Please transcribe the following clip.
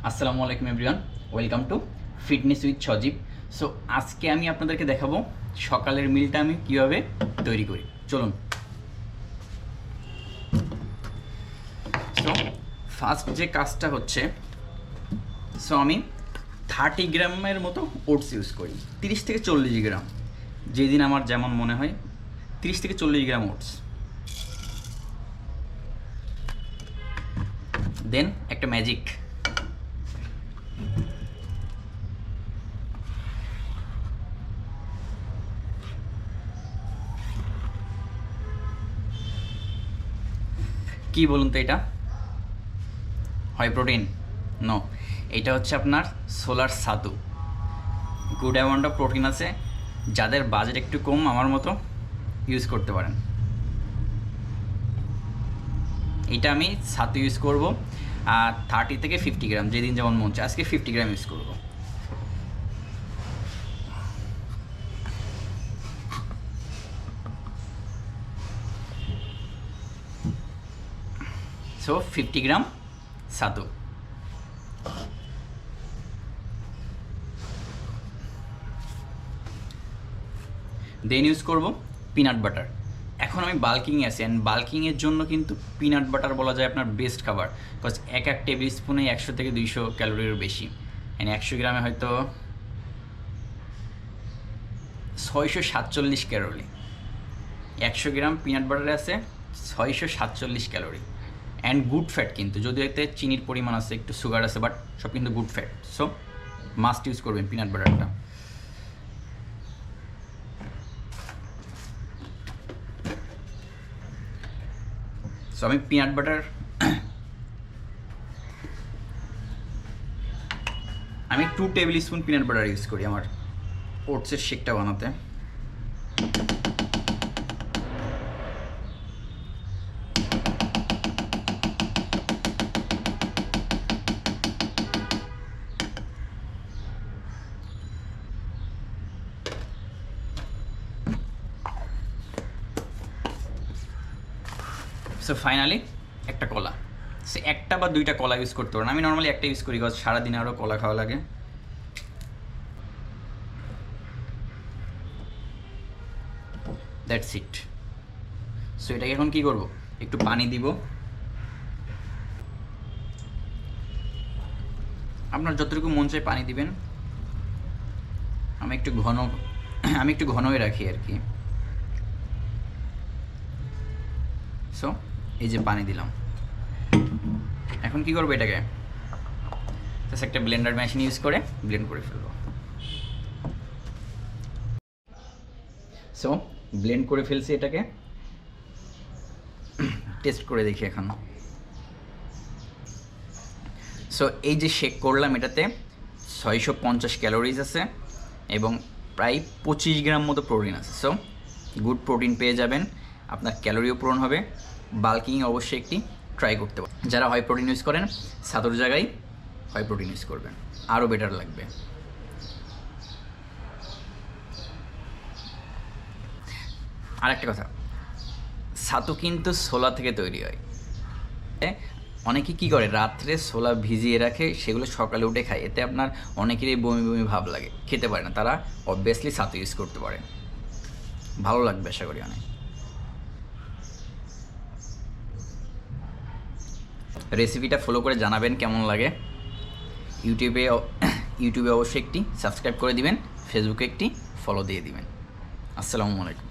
আসসালামু আলাইকুম everyone, welcome to fitness with Sajib. So আজকে আমি আপনাদেরকে দেখাবো সকালের মিলটা আমি কীভাবে তৈরি করি। চলুন। সো ফার্স্ট যে কাজটা হচ্ছে, সো আমি 30 গ্রামের মতো ওটস ইউজ করি, 30 থেকে 40 গ্রাম, যেদিন আমার যেমন মনে হয় 30 থেকে 40 গ্রাম ওটস। দেন একটা ম্যাজিক, কি বলুন তো, এটা হয় প্রোটিন? নো, এটা হচ্ছে আপনার সোলার sattu. Good amount of protein আছে, যাদের বাজেট একটু কম আমার মতো ইউজ করতে পারেন। এটা আমি সাতু ইউজ করব, আর 30 থেকে 50 গ্রাম, যেদিন যেমন মন চায়। আজকে 50 গ্রাম ইউজ করব। সো 50 গ্রাম সাতু। দেন ইউজ করব পিনাট বাটার। এখন আমি বাল্কিংয়ে আছি, অ্যান্ড বাল্কিংয়ের জন্য কিন্তু পিনাট বাটার বলা যায় আপনার বেস্ট খাবার, বিকজ এক টেবিল স্পুনে 100 থেকে 200 ক্যালোরির বেশি, অ্যান্ড 100 গ্রামে হয়তো 647 ক্যালোরি। 100 গ্রাম পিনাট বাটারে আছে 647 ক্যালোরি, অ্যান্ড গুড ফ্যাট কিন্তু, যদিও এতে চিনির পরিমাণ আছে, একটু সুগার আছে, বাট সব কিন্তু good fat. So must use করবেন পিনাট বাটারটা। সো আমি পিনাট বাটার আমি 2 table spoon peanut butter use করি আমার ওটসের শেকটা বানাতে। সো ফাইনালি একটা কলা, সে একটা বা দুইটা কলা ইউজ করতে পারেন। আমি নর্মালি একটা ইউজ করি, বিকজ সারাদিনে আরও কলা খাওয়া লাগে। That's it. সো এটাকে এখন কী করব, একটু পানি দিব। আপনার যতটুকু মন চায় পানি দিবেন। আমি একটু ঘনই রাখি আর কি। সো এই যে পানি দিলাম, এখন কি করবো, এটাকে জাস্ট একটা ব্লেন্ডার মেশিন ইউজ করে ব্লেন্ড করে ফেলবো। সো ব্লেন্ড করে ফেলছি, এটাকে টেস্ট করে দেখি এখন। সো এই যে শেক করলাম, এটাতে 650 ক্যালোরিজ আছে এবং প্রায় 25 গ্রাম মতো প্রোটিন আছে। সো গুড প্রোটিন পেয়ে যাবেন, আপনার ক্যালোরিও পূরণ হবে। বাল্কিং অবশ্যই একটি ট্রাই করতে পারেন। যারা হাই প্রোটিন ইউজ করেন, সাতুর জায়গায় হাই প্রোটিন ইউজ করবেন, আরও বেটার লাগবে। আর একটা কথা, ছাতু কিন্তু ছোলা থেকে তৈরি হয়। অনেকে কী করে, রাত্রে ছোলা ভিজিয়ে রাখে, সেগুলো সকালে উঠে খায়। এতে আপনার অনেকেরই বমি বমি ভাব লাগে, খেতে পারে না। তারা অবভিয়াসলি ছাতু ইউজ করতে পারে, ভালো লাগবে আশা করি অনেক। রেসিপিটা ফলো করে জানাবেন কেমন লাগে। ইউটিউবে অবশ্যই একটি সাবস্ক্রাইব করে দিবেন, ফেসবুকে একটি ফলো দিয়ে দিবেন। আসসালামু আলাইকুম।